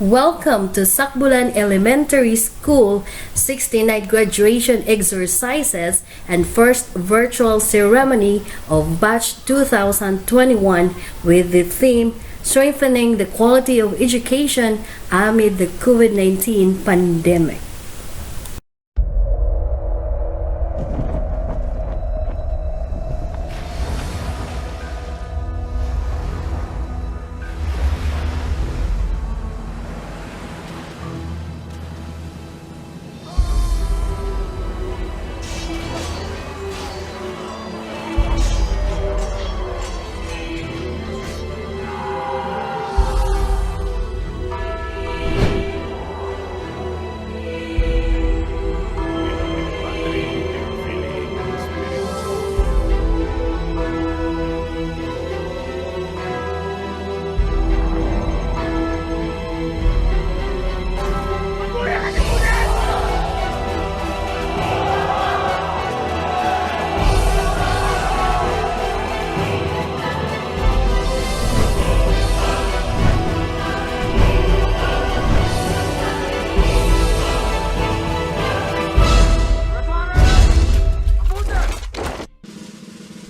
Welcome to SACBULAN Elementary School 69th graduation exercises and first virtual ceremony of Batch 2021 with the theme Strengthening the Quality of Education Amid the COVID-19 Pandemic.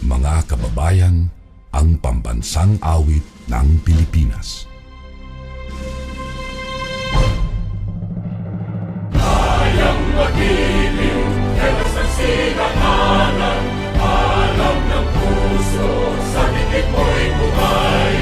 Mga kababayan, ang pambansang awit ng Pilipinas. Kayang magiliw, helas ng sinakanan, alam ng puso, sa dikit mo'y bumay.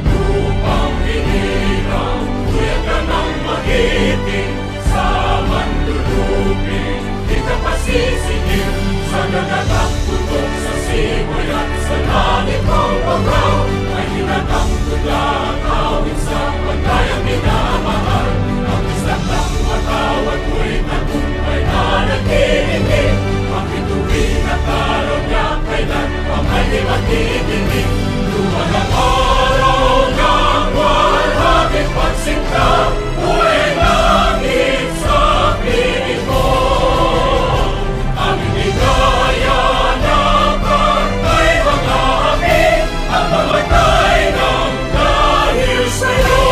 Lupang hinirang, tuyag ka ng magiting, sa manlulupin, di ka pasisingil, sa nagatak tutok sa simoy at sa langit mong pangraw, ay hinatang tulang awit sa pagkayang minamahal. Ang isang ng matawad mo'y tagumpay na nagtitingin, makituwin at araw niya kailan pa may di magtitingin. Luman ang araw ng walhaging pagsinta, buhay langit sa piling mo. Aming ligaya ng pagkay mga amin, at mamatay ng dahil sa'yo.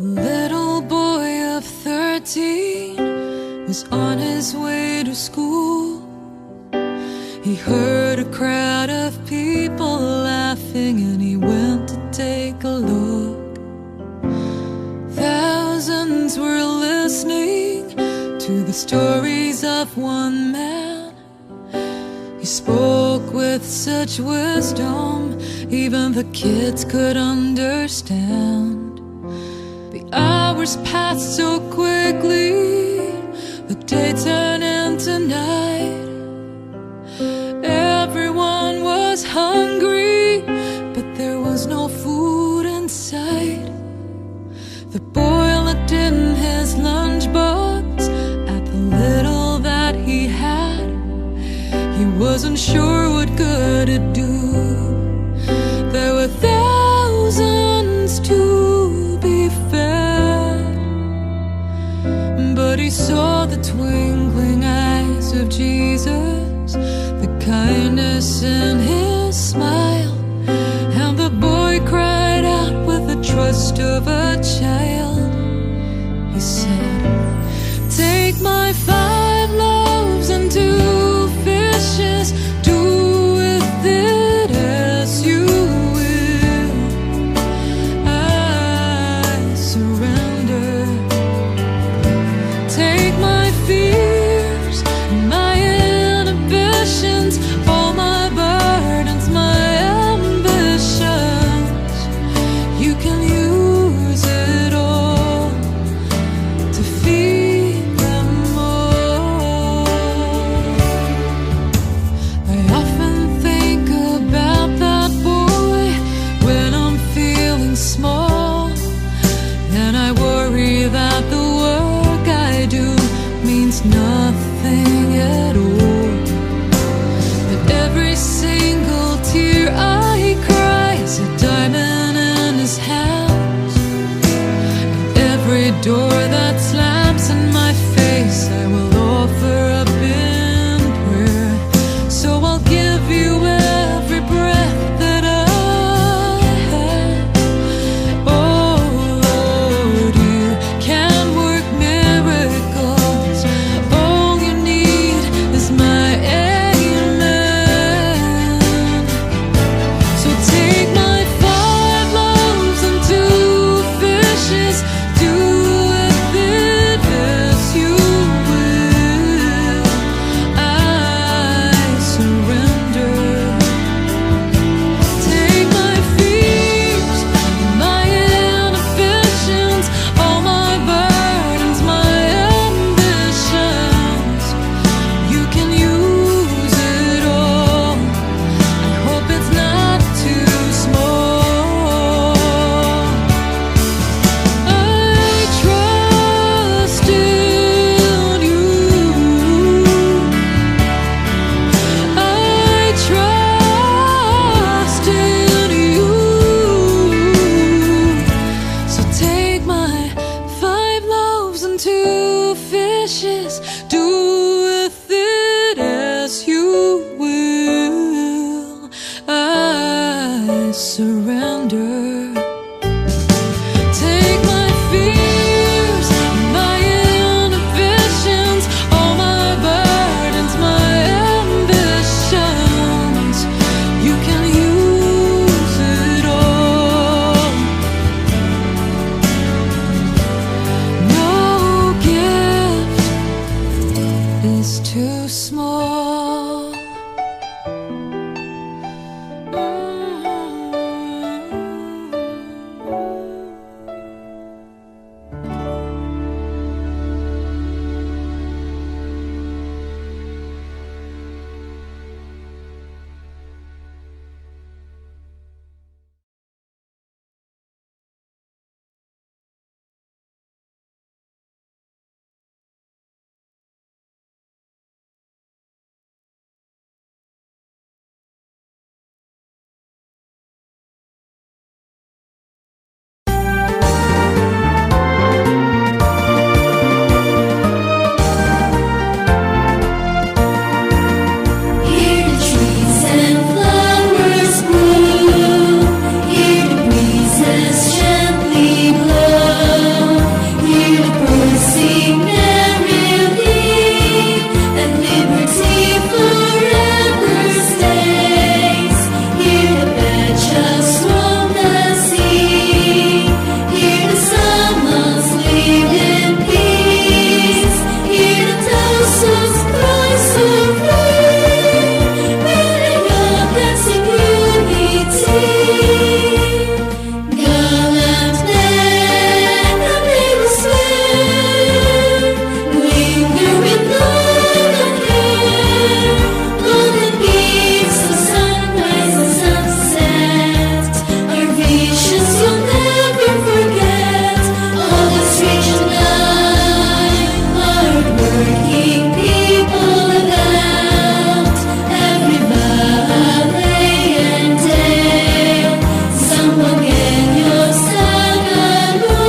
A little boy of 13 was on his way to school. He heard a crowd of people laughing and he went to take a look. Thousands were listening to the stories of one man. He spoke with such wisdom, even the kids could understand. The hours passed so quickly, the day turned into night. Everyone was hungry, but there was no food in sight. The boy looked in his lunchbox at the little that he had. He wasn't sure what good it'd do. There were thousands to be fed, but he saw the twinkling eyes of Jesus, the kindness in his smile, and the boy cried out with the trust of a child. He said, "Take my 5 loaves and 2 fishes, do with it as you will. I surrender. Take my fears, my inhibitions, all my burdens, my ambitions. You can use it all. nothing at all. But every single tear I cry is a diamond in his house. And every door that slams in my face I will offer up in prayer. So I'll give you every breath that I have. Oh Lord, you can work miracles. All you need is my amen. So take my 5 loaves and 2 fishes, do with it as you will. I surrender. Take my fears, my inhibitions, all my burdens, my ambitions. You can use it all. I hope it's not too small. I trust in you. I trust in you. So take my 5 loaves and 2 fishes, do with it as you will. I surrender. Take my fears, my inhibitions, all my burdens, my ambitions. You can use it all. No gift is too small. Hear the trees and flowers bloom. Hear the breezes gently blow. Hear the birds sing merrily, and liberty forever stays. Hear the badgers roam the sea. Hear the salmons live in peace. Hear the thousands cry so free. With a young dancing unity. Gallant men, and they will swim. Linger with golden hair. Golden beams of sunrise and sunset. Our visions you'll never forget. All the strange and kind, hard-working people about every valley and dale. Sambuenos, Tagalos,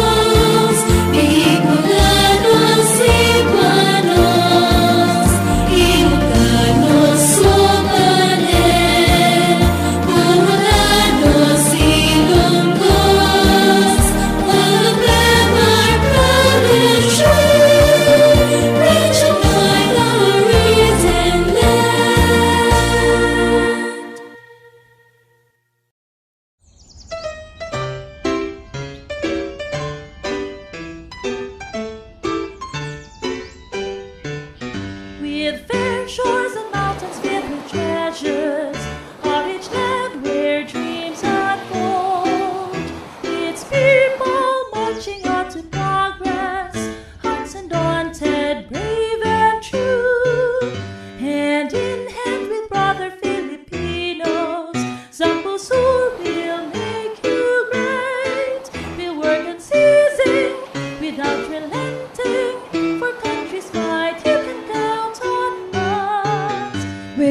Bicolanos, Cebuanos, Ilocanos, Sobanel, Bulanos, Ilonggos, all of them are proud and true. Rich and wide our written land. With fair shores and mountains filled with treasures, a rich land where dreams unfold. Its people marching on to progress, hearts undaunted, brave and true. Hand in hand with brother Filipinos, Zambu Sur will make you great. We'll work unceasing without relenting, for country's fight you can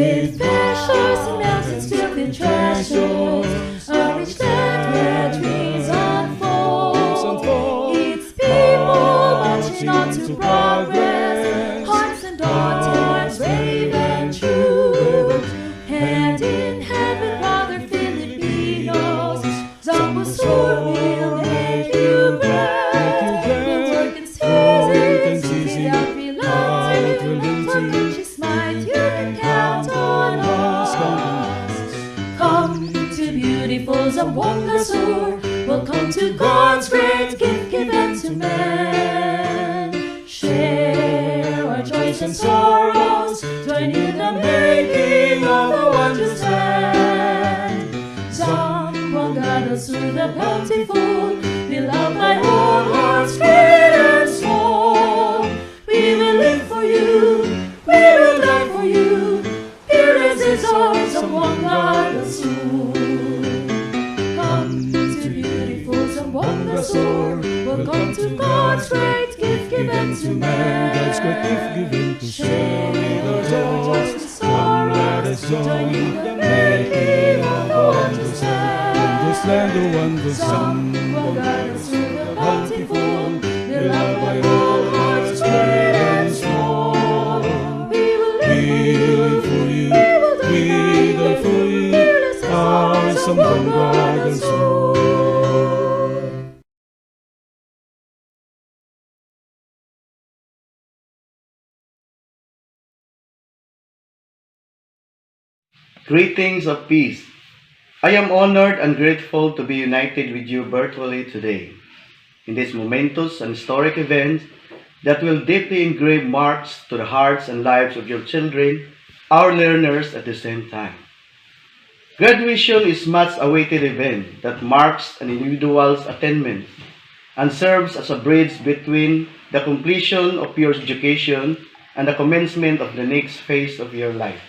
with fair shores and mountains filled with treasures, a rich land where dreams unfold. Its people marching on to progress, hearts undaunted, brave and true. Hand in hand with brother Filipinos, Zambo Sur will make you great. We'll work in season that we love to you. For country's might, you can count on us. Come to beautiful Zamboanga Sur. Welcome to God's great gift given to man. Share our joys and sorrows, join in the making of the wondrous land. Zamboanga Sur, the bountiful, beloved by all hearts great and small. We will live for you, we will die for you. Fearless is our Zamboanga Sur. Come to beautiful Zamboanga Sur. Welcome to God's great gift given to man. God's great gift given to share our joys and sorrows, join in the making of the wondrous land. This land, the wondrous Zamboanga Sur, the bountiful, beloved by all hearts great and small. We will live for you, we die for you, our Zamboanga Sur. Greetings of peace. I am honored and grateful to be united with you virtually today in this momentous and historic event that will deeply engrave marks to the hearts and lives of your children, our learners at the same time. Graduation is much awaited event that marks an individual's attainment and serves as a bridge between the completion of your education and the commencement of the next phase of your life.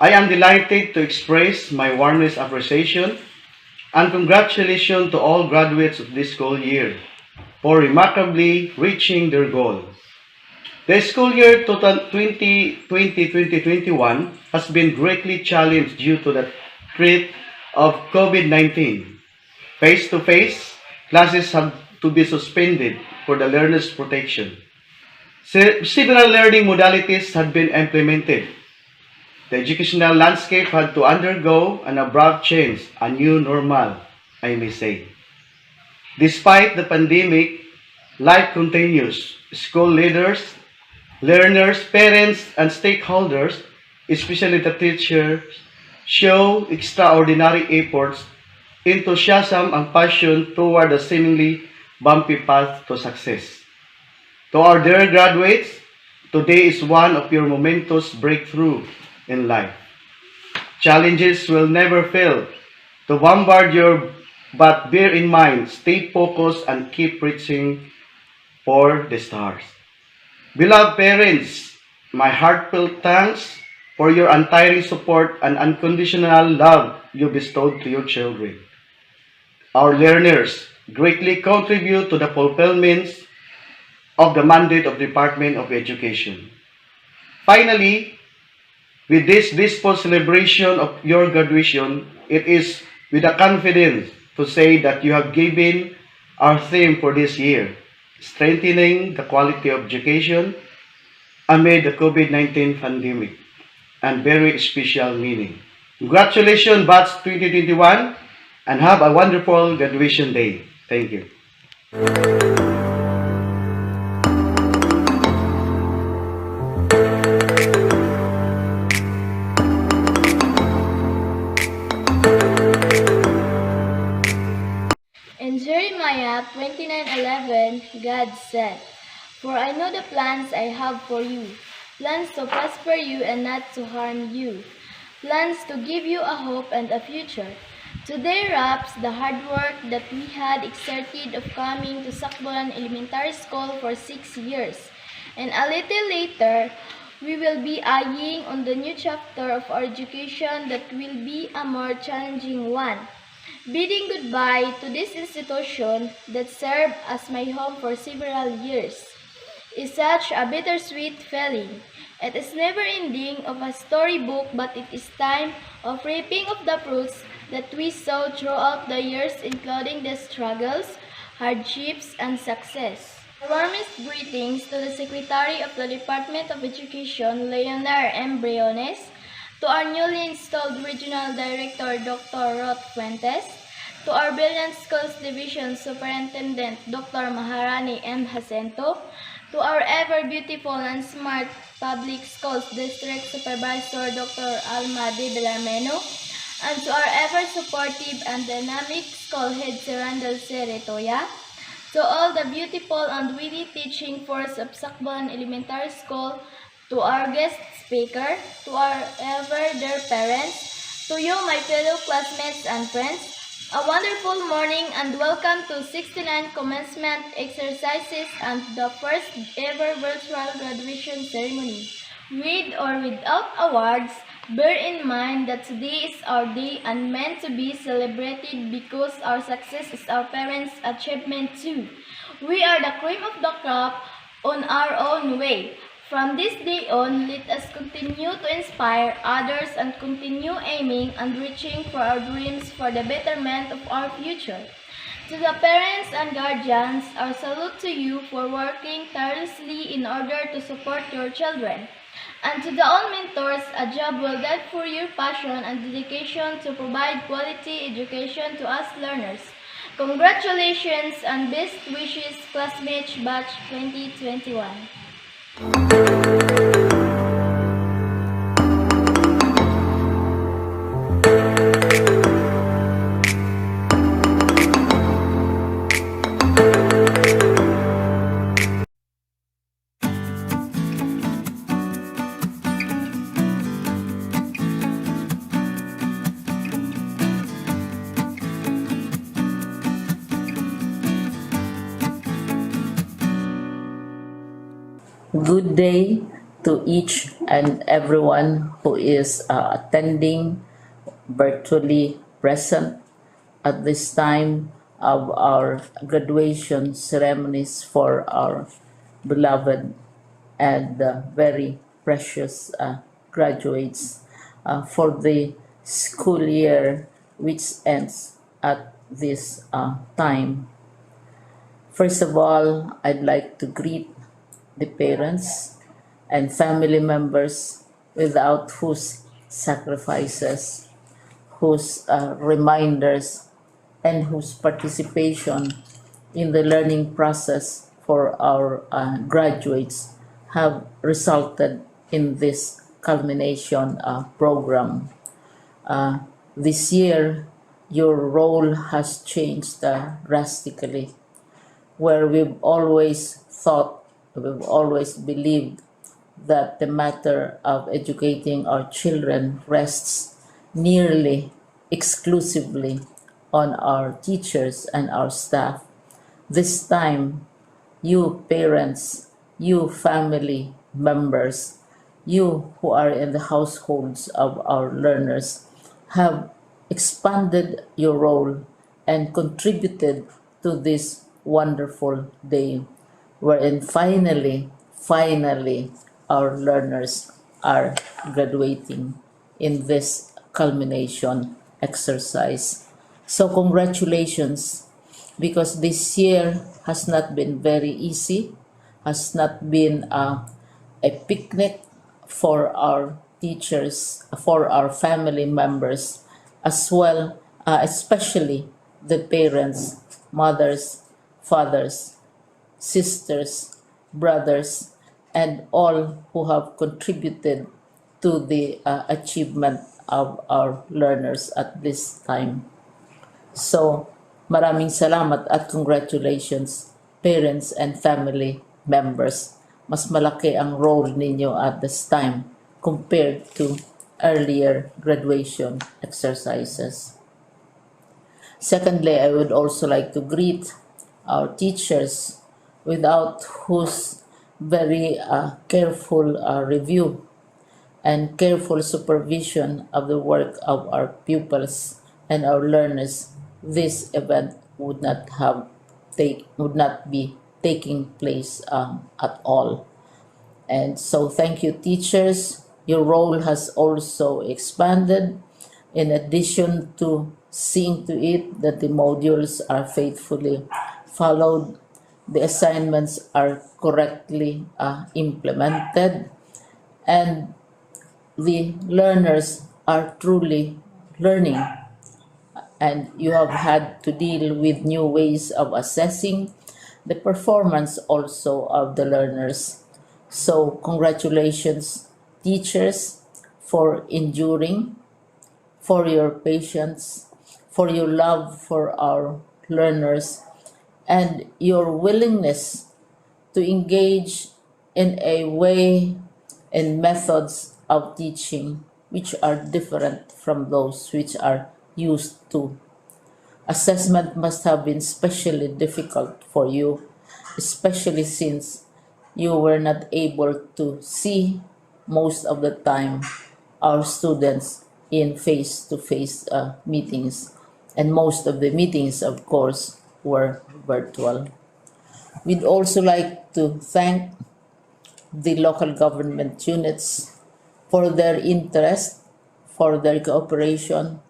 I am delighted to express my warmest appreciation and congratulations to all graduates of this school year for remarkably reaching their goals. The school year 2020-2021 has been greatly challenged due to the threat of COVID-19. Face-to-face classes have to be suspended for the learners' protection. Several learning modalities had been implemented. The educational landscape had to undergo an abrupt change, a new normal, I may say. Despite the pandemic, life continues. School leaders, learners, parents, and stakeholders, especially the teachers, show extraordinary efforts, enthusiasm, and passion toward a seemingly bumpy path to success. To our dear graduates, today is one of your momentous breakthrough in life. Challenges will never fail to bombard you, but bear in mind, stay focused and keep reaching for the stars. Beloved parents, my heartfelt thanks for your untiring support and unconditional love you bestowed to your children. Our learners greatly contribute to the fulfillment of the mandate of the Department of Education. Finally, with this peaceful celebration of your graduation, it is with a confidence to say that you have given our theme for this year, strengthening the quality of education amid the COVID-19 pandemic, and very special meaning. Congratulations, Batch 2021, and have a wonderful graduation day. Thank you. In Jeremiah 29:11, God said, "For I know the plans I have for you, plans to prosper you and not to harm you, plans to give you a hope and a future." Today wraps the hard work that we had exerted of coming to SACBULAN Elementary School for 6 years. And a little later, we will be eyeing on the new chapter of our education that will be a more challenging one. Bidding goodbye to this institution that served as my home for several years. is such a bittersweet feeling. It is never ending of a storybook, but it is time of reaping of the fruits that we sow throughout the years, including the struggles, hardships, and success. The warmest greetings to the Secretary of the Department of Education, Leonor M. Briones, to our newly installed Regional Director, Dr. Rod Fuentes, to our Brilliant Schools Division Superintendent, Dr. Maharani M. Jacinto, to our ever beautiful and smart Public Schools District Supervisor, Dr. Alma D. Belarmeno, and to our ever supportive and dynamic school head, Sir Randall C. Retoya, to all the beautiful and witty teaching force of SACBULAN Elementary School, to our guest speaker, to our ever dear parents, to you, my fellow classmates and friends, a wonderful morning and welcome to 69 commencement exercises and the first ever virtual graduation ceremony. With or without awards, bear in mind that today is our day and meant to be celebrated because our success is our parents' achievement too. We are the cream of the crop on our own way. From this day on, let us continue to inspire others and continue aiming and reaching for our dreams for the betterment of our future. To the parents and guardians, our salute to you for working tirelessly in order to support your children. And to the all mentors, a job well done for your passion and dedication to provide quality education to us learners. Congratulations and best wishes, classmates batch 2021. Good day to each and everyone who is attending virtually present at this time of our graduation ceremonies for our beloved and very precious graduates for the school year which ends at this time. First of all, I'd like to greet the parents and family members without whose sacrifices, whose reminders, and whose participation in the learning process for our graduates have resulted in this culmination program. This year, your role has changed drastically, where we've always believed that the matter of educating our children rests nearly exclusively on our teachers and our staff. This time, you parents, you family members, you who are in the households of our learners have expanded your role and contributed to this wonderful day wherein finally, our learners are graduating in this culmination exercise. So congratulations, because this year has not been very easy, has not been a picnic for our teachers, for our family members, as well, especially the parents, mothers, fathers, sisters, brothers, and all who have contributed to the achievement of our learners at this time. So, maraming salamat at congratulations, parents and family members. Mas malaki ang role ninyo at this time compared to earlier graduation exercises. Secondly, I would also like to greet our teachers, without whose very careful review and careful supervision of the work of our pupils and our learners, this event would not be taking place at all. And so, thank you, teachers. Your role has also expanded. In addition to seeing to it that the modules are faithfully followed, the assignments are correctly implemented, and the learners are truly learning, and you have had to deal with new ways of assessing the performance also of the learners. So, congratulations, teachers, for enduring, for your patience, for your love for our learners, and your willingness to engage in a way and methods of teaching which are different from those which are used to. Assessment must have been especially difficult for you, especially since you were not able to see most of the time our students in face-to-face meetings, and most of the meetings, of course, were virtual. We'd also like to thank the local government units for their interest, for their cooperation,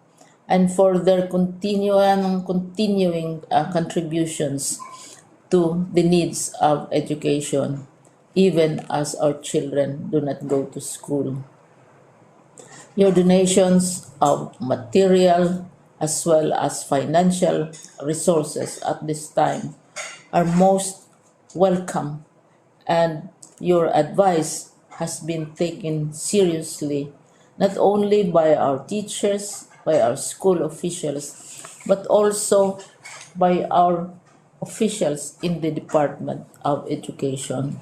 and for their continuing contributions to the needs of education, even as our children do not go to school. Your donations of material as well as financial resources at this time are most welcome, and your advice has been taken seriously not only by our teachers, by our school officials, but also by our officials in the Department of Education.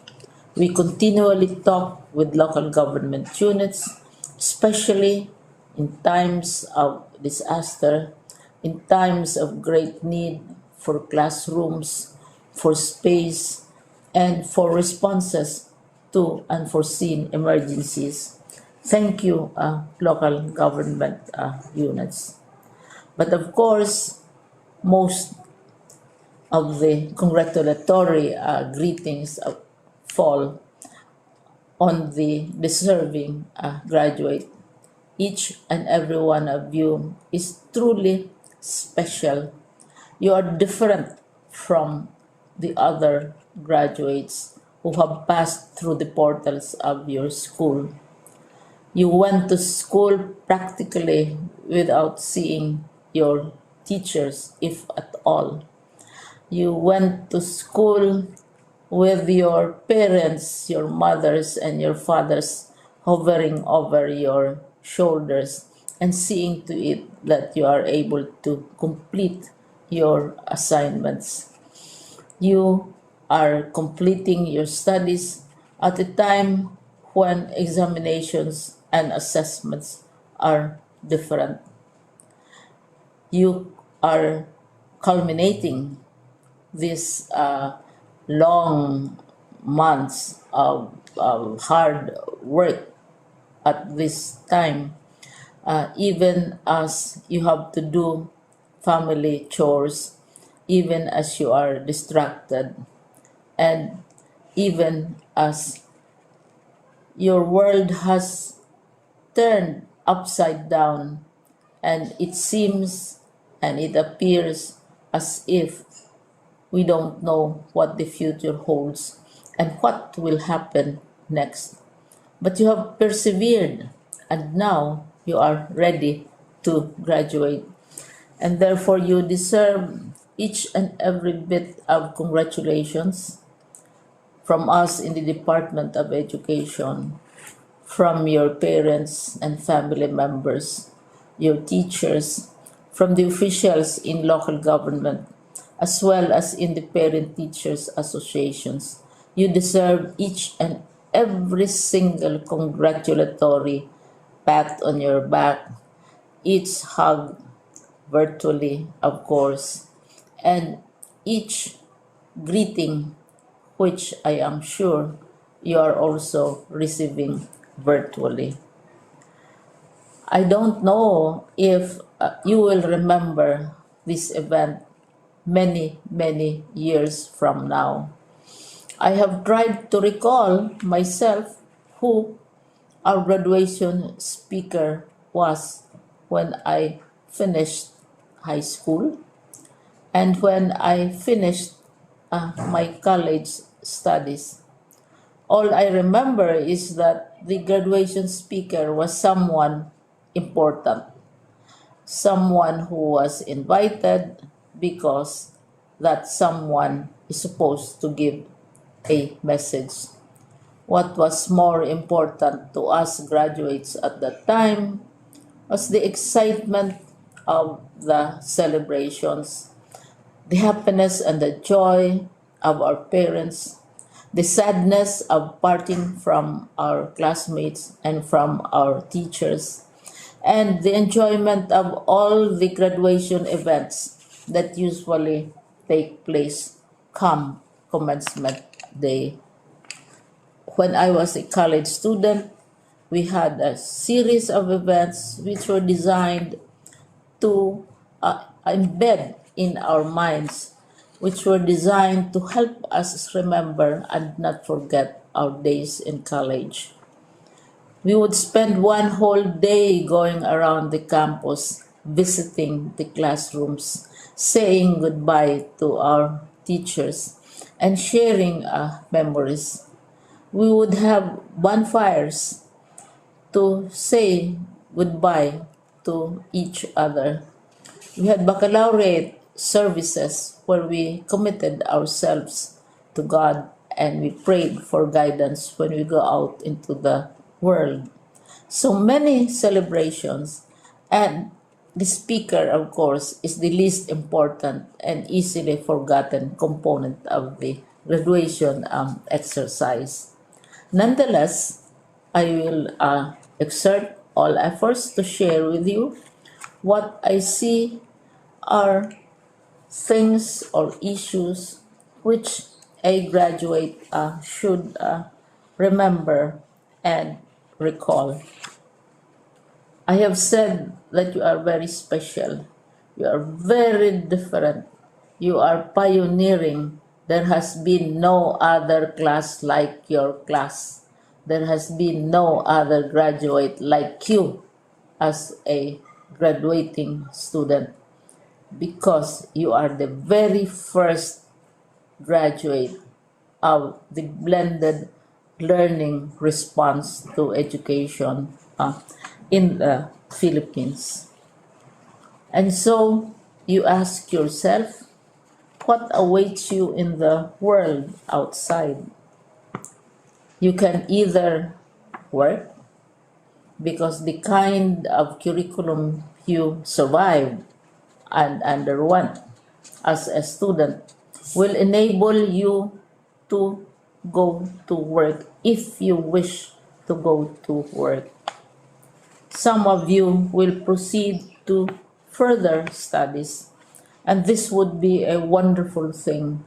We continually talk with local government units, especially in times of disaster, in times of great need for classrooms, for space, and for responses to unforeseen emergencies. Thank you, local government units. But of course, most of the congratulatory greetings fall on the deserving graduate. Each and every one of you is truly special. You are different from the other graduates who have passed through the portals of your school. You went to school practically without seeing your teachers, if at all. You went to school with your parents, your mothers, and your fathers hovering over your shoulders and seeing to it that you are able to complete your assignments. You are completing your studies at a time when examinations and assessments are different. You are culminating these long months of hard work at this time, even as you have to do family chores, even as you are distracted, and even as your world has turned upside down, and it seems and it appears as if we don't know what the future holds and what will happen next. But you have persevered, and now you are ready to graduate. And therefore, you deserve each and every bit of congratulations from us in the Department of Education, from your parents and family members, your teachers, from the officials in local government, as well as in the parent teachers associations. You deserve each and every single congratulatory pat on your back, each hug virtually, of course, and each greeting, which I am sure you are also receiving virtually. I don't know if you will remember this event many, many years from now. I have tried to recall myself who our graduation speaker was when I finished high school and when I finished my college studies. All I remember is that the graduation speaker was someone important, someone who was invited because that someone is supposed to give a message. What was more important to us graduates at that time was the excitement of the celebrations, the happiness and the joy of our parents, the sadness of parting from our classmates and from our teachers, and the enjoyment of all the graduation events that usually take place come commencement day. When I was a college student, we had a series of events which were designed to embed in our minds, which were designed to help us remember and not forget our days in college. We would spend one whole day going around the campus, visiting the classrooms, saying goodbye to our teachers, and sharing memories. We would have bonfires to say goodbye to each other. We had baccalaureate services where we committed ourselves to God and we prayed for guidance when we go out into the world. So many celebrations, and the speaker, of course, is the least important and easily forgotten component of the graduation exercise. Nonetheless, I will exert all efforts to share with you what I see are things or issues which a graduate should remember and recall. I have said that you are very special. You are very different. You are pioneering. There has been no other class like your class. There has been no other graduate like you as a graduating student because you are the very first graduate of the blended learning response to education in the Philippines. And so you ask yourself, what awaits you in the world outside? You can either work because the kind of curriculum you survived and underwent as a student will enable you to go to work if you wish to go to work. Some of you will proceed to further studies, and this would be a wonderful thing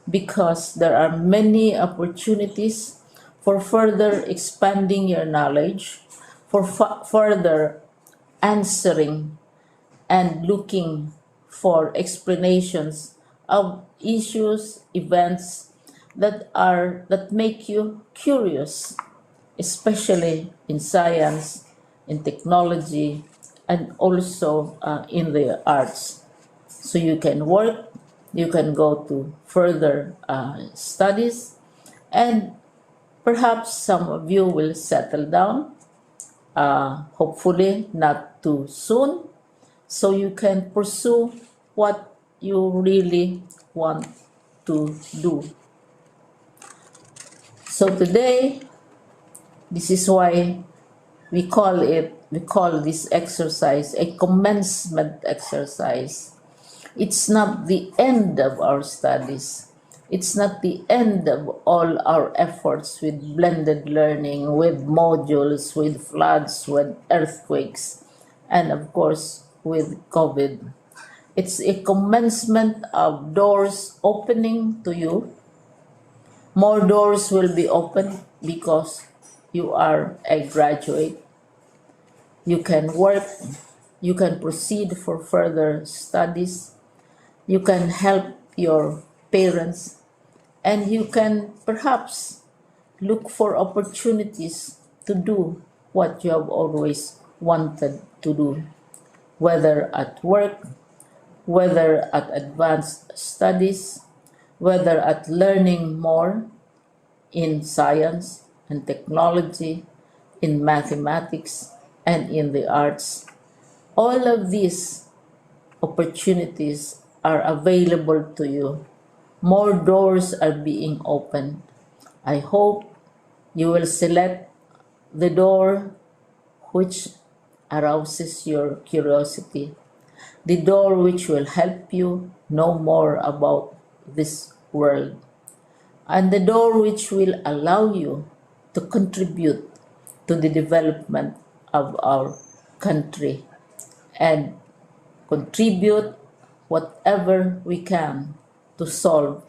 because there are many opportunities for further expanding your knowledge, for further answering and looking for explanations of issues, events that make you curious, especially in science, in technology, and also in the arts. So you can work, you can go to further studies, and perhaps some of you will settle down, hopefully not too soon, so you can pursue what you really want to do. So today, this is why we call this exercise a commencement exercise. It's not the end of our studies. It's not the end of all our efforts with blended learning, with modules, with floods, with earthquakes, and of course with COVID. It's a commencement of doors opening to you. More doors will be opened because you are a graduate. You can work, you can proceed for further studies, you can help your parents, and you can perhaps look for opportunities to do what you have always wanted to do, whether at work, whether at advanced studies, whether at learning more in science and technology, in mathematics, and in the arts. All of these opportunities are available to you. More doors are being opened. I hope you will select the door which arouses your curiosity, the door which will help you know more about this world, and the door which will allow you to contribute to the development of our country and contribute whatever we can to solve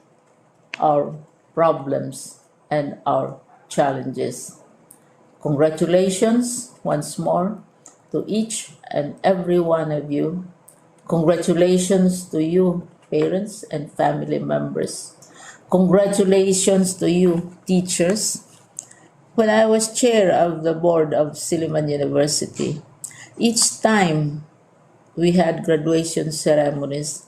our problems and our challenges. Congratulations once more to each and every one of you. Congratulations to you, parents and family members. Congratulations to you, teachers. When I was chair of the board of Silliman University, each time we had graduation ceremonies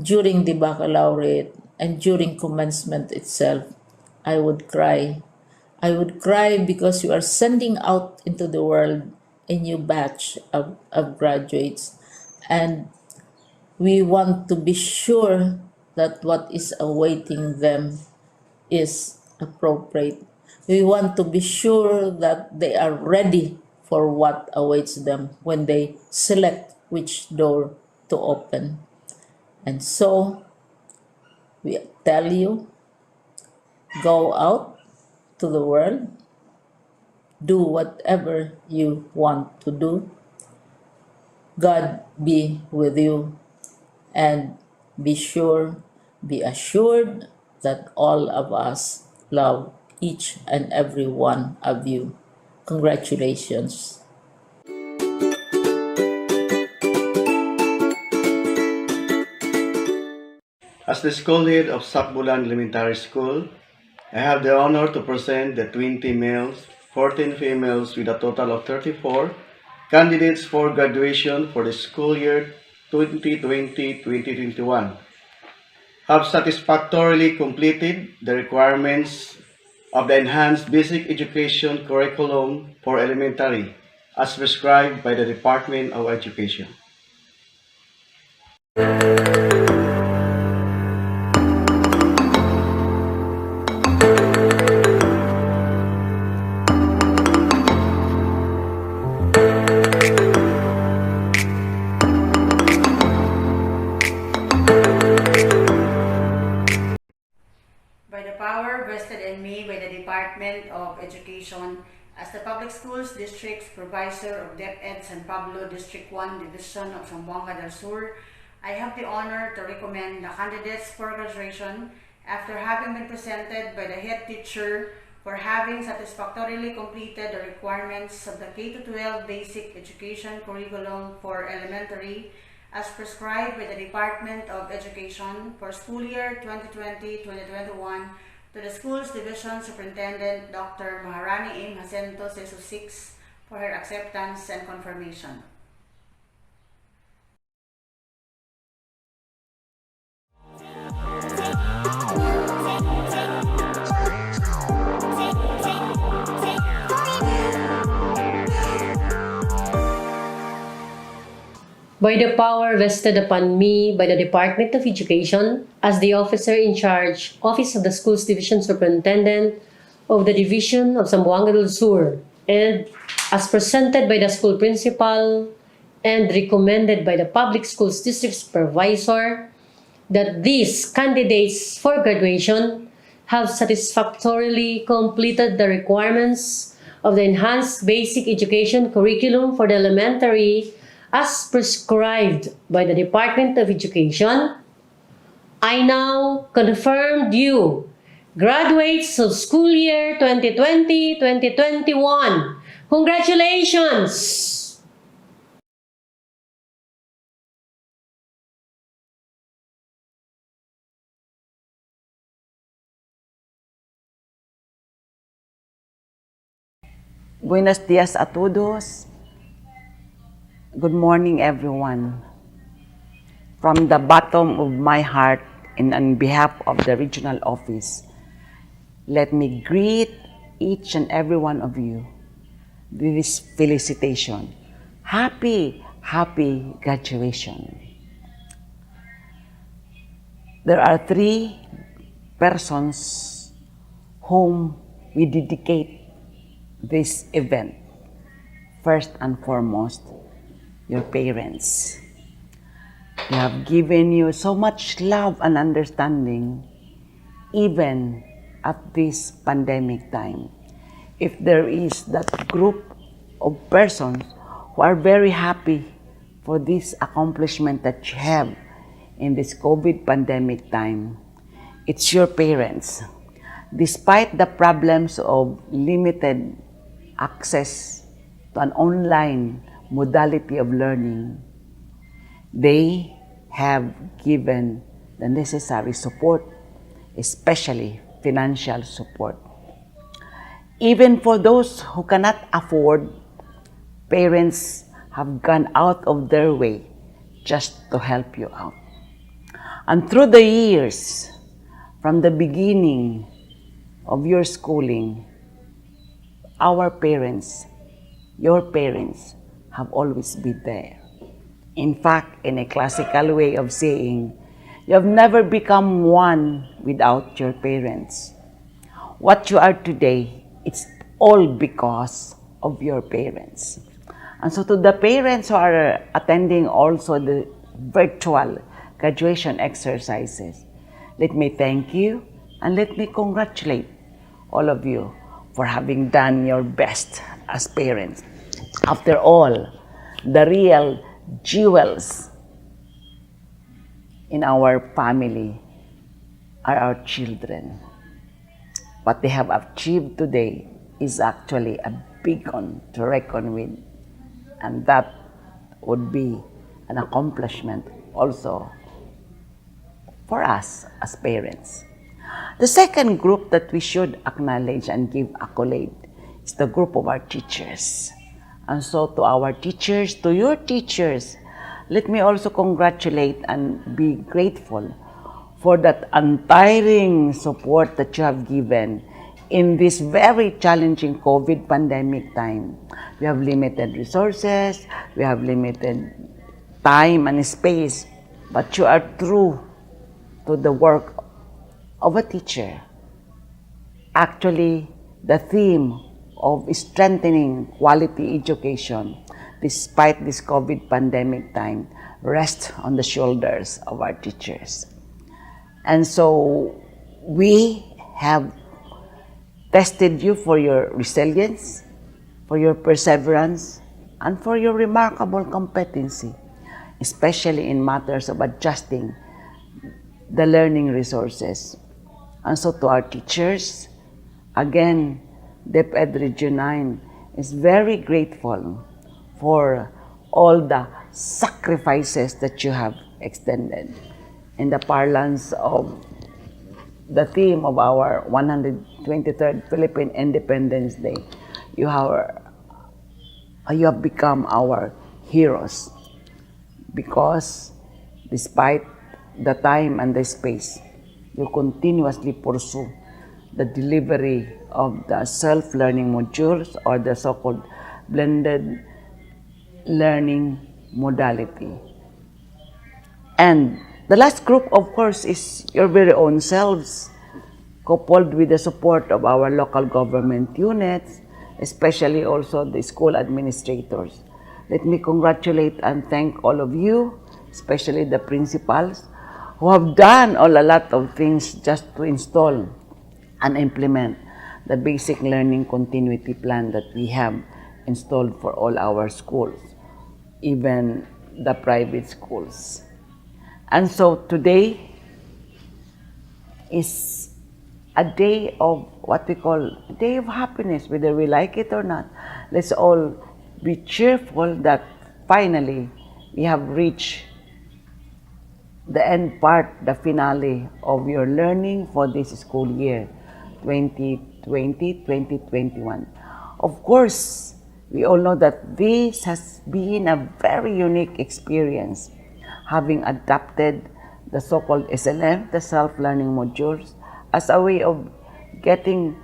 during the baccalaureate and during commencement itself, I would cry. I would cry because you are sending out into the world a new batch of graduates, and we want to be sure that what is awaiting them is appropriate. We want to be sure that they are ready for what awaits them when they select which door to open. And so we tell you, go out to the world, do whatever you want to do. God be with you, and be sure, be assured that all of us love each and every one of you. Congratulations. As the school head of SACBULAN Elementary School, I have the honor to present the 20 males, 14 females with a total of 34 candidates for graduation for the school year 2020-2021 have satisfactorily completed the requirements of the Enhanced Basic Education Curriculum for Elementary as prescribed by the Department of Education. By the power vested in me by the Department of Education as the Public Schools District Supervisor of DepEd San Pablo District 1 Division of Zamboanga del Sur, I have the honor to recommend the candidates for graduation after having been presented by the head teacher for having satisfactorily completed the requirements of the K-12 Basic Education Curriculum for Elementary as prescribed by the Department of Education for school year 2020-2021 to the Schools Division Superintendent Dr. Maharani M. Jacinto Seso 6 for her acceptance and confirmation. By the power vested upon me by the Department of Education as the officer in charge, Office of the Schools Division Superintendent of the Division of Zamboanga del Sur, and as presented by the school principal and recommended by the Public Schools District Supervisor, that these candidates for graduation have satisfactorily completed the requirements of the Enhanced Basic Education Curriculum for the Elementary as prescribed by the Department of Education, I now confirm you graduates of school year 2020-2021. Congratulations! Buenos dias a todos. Good morning, everyone. From the bottom of my heart and on behalf of the regional office, let me greet each and every one of you with this felicitation. Happy graduation. There are 3 persons whom we dedicate this event. First and foremost, your parents. They have given you so much love and understanding even at this pandemic time. If there is that group of persons who are very happy for this accomplishment that you have in this COVID pandemic time, it's your parents. Despite the problems of limited access to an online modality of learning, they have given the necessary support, especially financial support. Even for those who cannot afford, parents have gone out of their way just to help you out. And through the years, from the beginning of your schooling, our parents, your parents, have always been there. In fact, in a classical way of saying, you have never become one without your parents. What you are today, it's all because of your parents. And so to the parents who are attending also the virtual graduation exercises, let me thank you and let me congratulate all of you for having done your best as parents. After all, the real jewels in our family are our children. What they have achieved today is actually a big one to reckon with, and that would be an accomplishment also for us as parents. The second group that we should acknowledge and give accolade is the group of our teachers. And so to our teachers, to your teachers, let me also congratulate and be grateful for that untiring support that you have given in this very challenging COVID pandemic time. We have limited resources, we have limited time and space, but you are true to the work of a teacher. Actually, the theme of strengthening quality education despite this COVID pandemic time rests on the shoulders of our teachers. And so we have tested you for your resilience, for your perseverance, and for your remarkable competency, especially in matters of adjusting the learning resources. And so to our teachers, again, DepEd Region 9 is very grateful for all the sacrifices that you have extended. In the parlance of the theme of our 123rd Philippine Independence Day, you have become our heroes because despite the time and the space, you continuously pursue the delivery of the self-learning modules or the so-called blended learning modality. And the last group, of course, is your very own selves, coupled with the support of our local government units, especially also the school administrators. Let me congratulate and thank all of you, especially the principals, who have done a lot of things just to install and implement the basic learning continuity plan that we have installed for all our schools, even the private schools. And so today is a day of what we call a day of happiness, whether we like it or not. Let's all be cheerful that finally we have reached the end part, the finale of your learning for this school year, 2020-2021. Of course, we all know that this has been a very unique experience, having adapted the so-called SLM, the self-learning modules, as a way of getting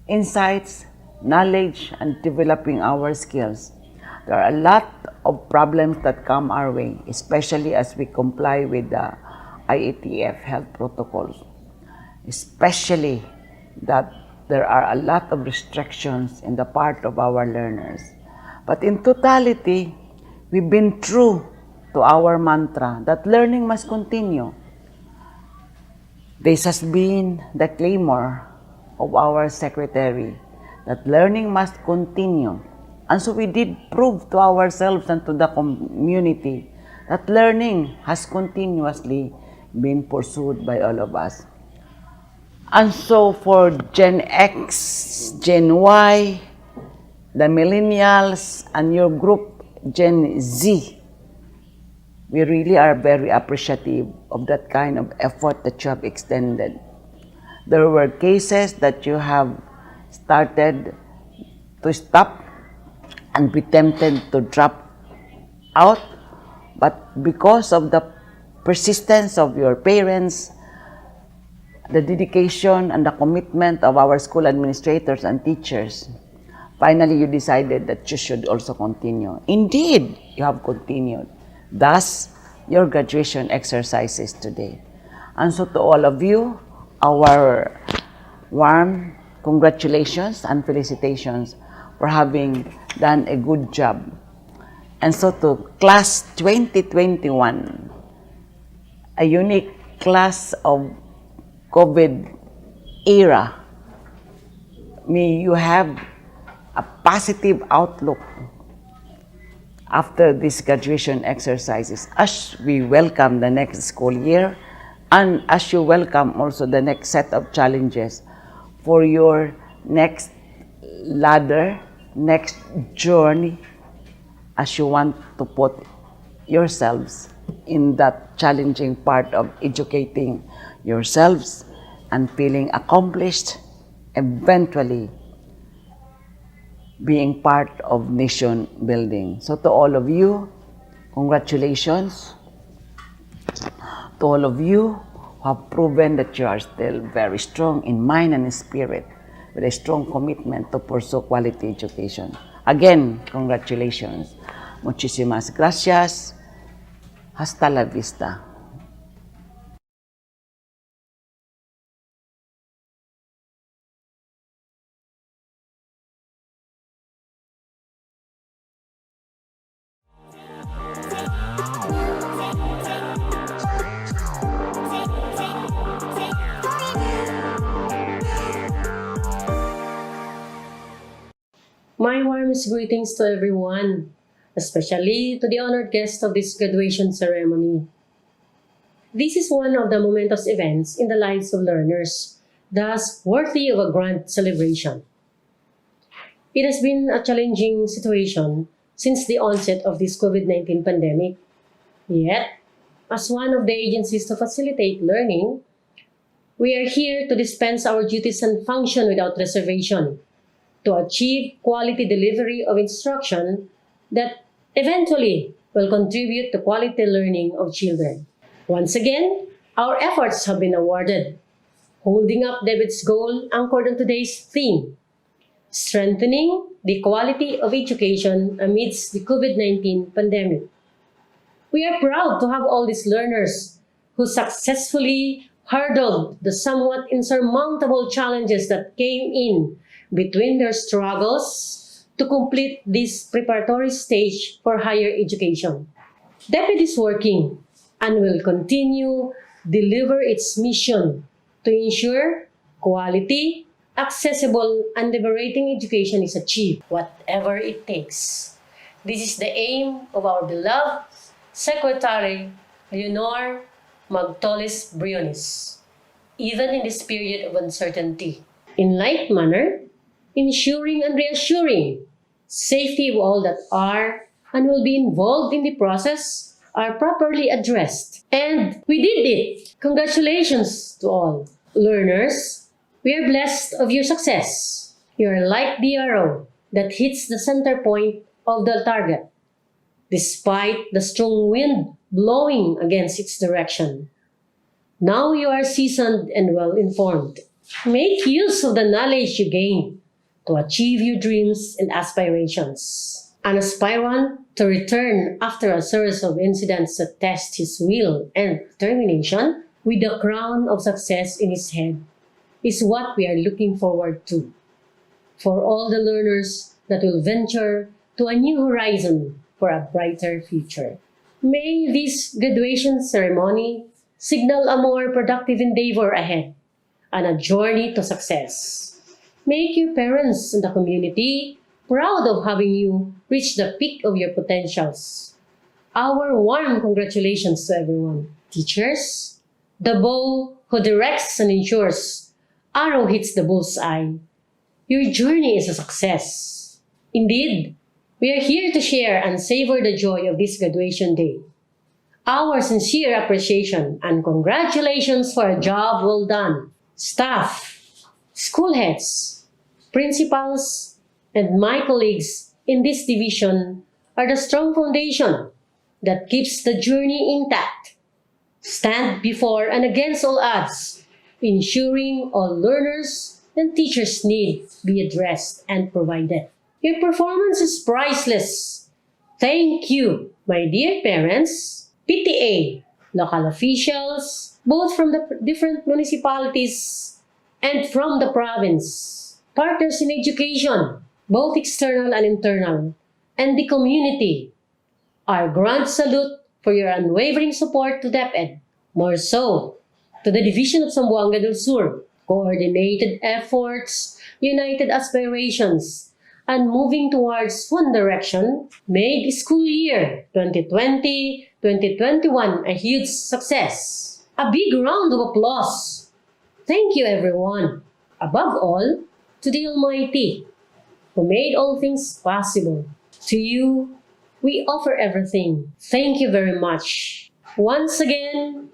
insights, knowledge, and developing our skills. There are a lot of problems that come our way, especially as we comply with the IATF health protocols, especially that there are a lot of restrictions in the part of our learners. But in totality, we've been true to our mantra that learning must continue. This has been the clamor of our secretary, that learning must continue. And so we did prove to ourselves and to the community that learning has continuously been pursued by all of us. And so for Gen X, Gen Y, the millennials, and your group, Gen Z, we really are very appreciative of that kind of effort that you have extended. There were cases that you have started to stop and be tempted to drop out, but because of the persistence of your parents, the dedication and the commitment of our school administrators and teachers, finally you decided that you should also continue. Indeed, you have continued. Thus, your graduation exercises today. And so to all of you, our warm congratulations and felicitations for having done a good job. And so to class 2021, a unique class of COVID era, may you have a positive outlook after these graduation exercises as we welcome the next school year and as you welcome also the next set of challenges for your next ladder, next journey, as you want to put yourselves in that challenging part of educating yourselves and feeling accomplished, eventually being part of nation building. So to all of you, congratulations. To all of you who have proven that you are still very strong in mind and in spirit, with a strong commitment to pursue quality education. Again, congratulations. Muchísimas gracias. Hasta la vista. My warmest greetings to everyone, especially to the honored guest of this graduation ceremony. This is one of the momentous events in the lives of learners, thus worthy of a grand celebration. It has been a challenging situation since the onset of this COVID-19 pandemic. Yet, as one of the agencies to facilitate learning, we are here to dispense our duties and function without reservation, to achieve quality delivery of instruction that eventually will contribute to quality learning of children. Once again, our efforts have been awarded, holding up David's goal anchored on today's theme, strengthening the quality of education amidst the COVID-19 pandemic. We are proud to have all these learners who successfully hurdled the somewhat insurmountable challenges that came in between their struggles to complete this preparatory stage for higher education. DepEd is working and will continue deliver its mission to ensure quality, accessible, and liberating education is achieved, whatever it takes. This is the aim of our beloved Secretary Leonor Magtolis Briones, even in this period of uncertainty. In like manner, ensuring and reassuring safety of all that are and will be involved in the process are properly addressed. And we did it! Congratulations to all. Learners, we are blessed of your success. You're like the arrow that hits the center point of the target, despite the strong wind blowing against its direction. Now you are seasoned and well informed. Make use of the knowledge you gain to achieve your dreams and aspirations. An aspirant to return after a series of incidents that test his will and determination with the crown of success in his head is what we are looking forward to. For all the learners that will venture to a new horizon for a brighter future. May this graduation ceremony signal a more productive endeavor ahead and a journey to success. Make your parents and the community proud of having you reach the peak of your potentials. Our warm congratulations to everyone. Teachers, the bow who directs and ensures arrow hits the bullseye. Your journey is a success. Indeed, we are here to share and savor the joy of this graduation day. Our sincere appreciation and congratulations for a job well done. Staff, school heads, principals, and my colleagues in this division are the strong foundation that keeps the journey intact. Stand before and against all odds, ensuring all learners and teachers' needs be addressed and provided. Your performance is priceless. Thank you, my dear parents, PTA, local officials, both from the different municipalities and from the province, partners in education, both external and internal, and the community. Our grand salute for your unwavering support to DepEd, more so to the Division of Zamboanga del Sur. Coordinated efforts, united aspirations, and moving towards one direction made school year 2020-2021 a huge success. A big round of applause. Thank you, everyone. Above all, to the Almighty, who made all things possible. To you, we offer everything. Thank you very much. Once again,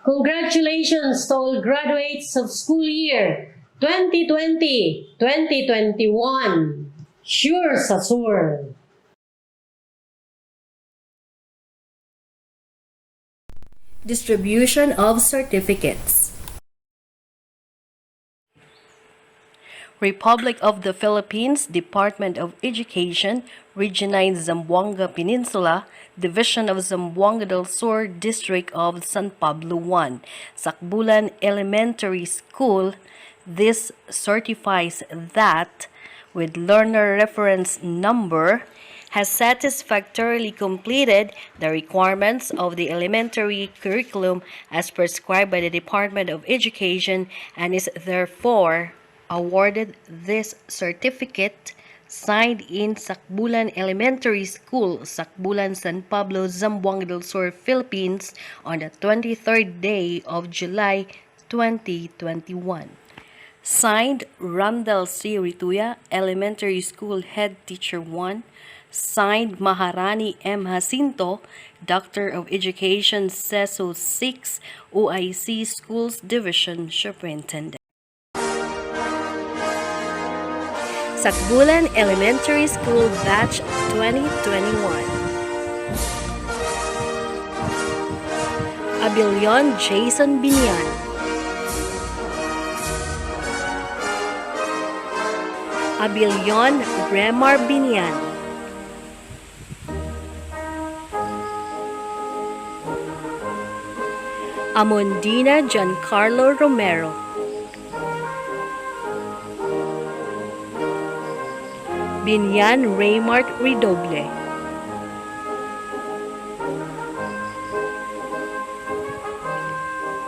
congratulations to all graduates of school year 2020-2021. Sure sa sur. Distribution of certificates. Republic of the Philippines, Department of Education, Region 9 Zamboanga Peninsula, Division of Zamboanga del Sur, District of San Pablo 1, SACBULAN Elementary School. This certifies that, with learner reference number, has satisfactorily completed the requirements of the elementary curriculum as prescribed by the Department of Education and is therefore awarded this certificate. Signed in SACBULAN Elementary School, SACBULAN San Pablo, Zamboanga del Sur, Philippines on the 23rd day of July 2021. Signed Randall C. Rituya, Elementary School Head Teacher 1. Signed Maharani M. Jacinto, Doctor of Education, CESO 6, OIC Schools Division Superintendent. SACBULAN Elementary School Batch 2021. Abilion Jason Binian. Abilion Remar Binian. Amondina Giancarlo Romero. Binyan Raymart Ridoble.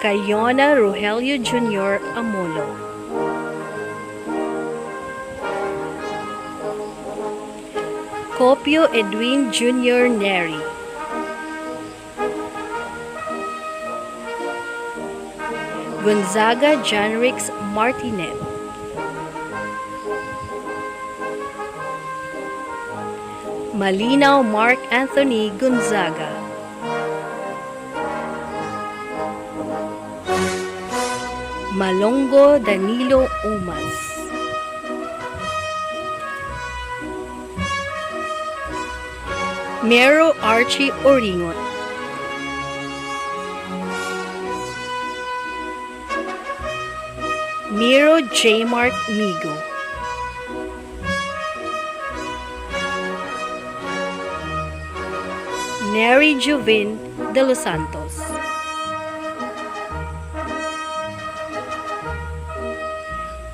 Cayona Rogelio Jr. Amolo. Copio Edwin Jr. Neri. Gonzaga Janrix Martinez. Malinaw Mark Anthony Gonzaga. Malongo Danilo Umas. Mero Archie Oringot, Miro J. Mark Migo, Neri Juvin de los Santos,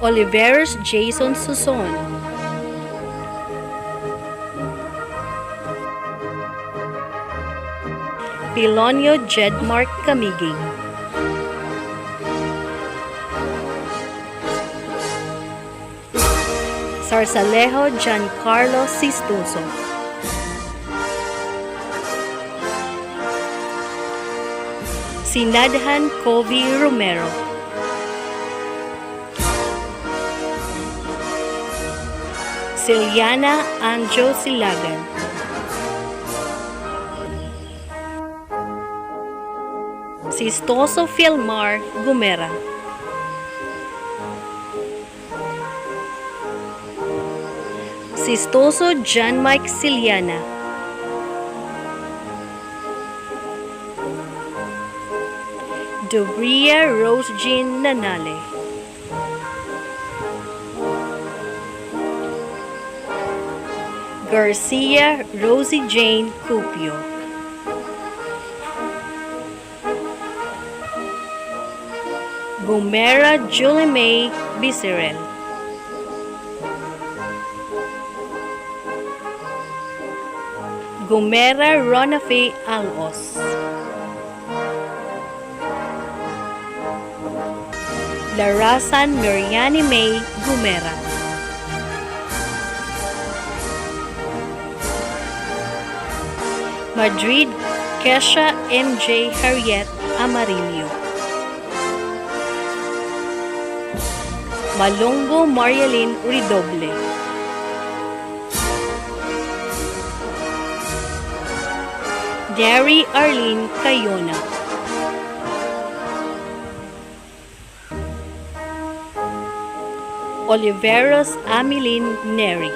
Oliveros Jason Suson, Pilonio Jedmark Camiging, Sarsalejo Giancarlo Sistoso, Sinadhan Kobe Romero, Ciliana Anjo Silagan, Sistoso Filmar Gumera, Sistoso John Mike Ciliana, Dobria Rose Jean Nanale, Garcia Rosie Jane Cupio, Gomera Julie May Biserel, Gomera Ronafe Alos, Larasan Mariani May Gumera, Madrid Kesha MJ Harriet Amarillo, Malongo Marialyn Ridoble, Derry Arlene Cayona, Oliveros Amilin Neri,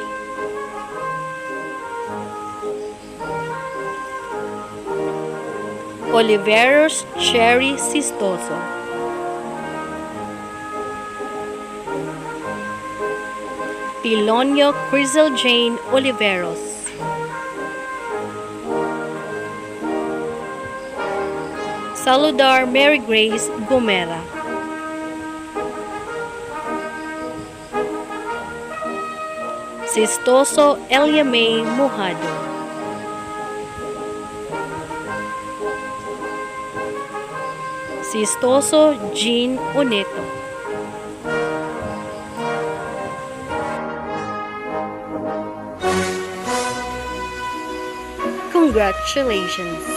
Oliveros Cherry Sistoso, Pilonio Crizel Jane Oliveros, Saludar Mary Grace Gomera, Sistoso Elia May Mojado, Sistoso Jean Oneto, Congratulations!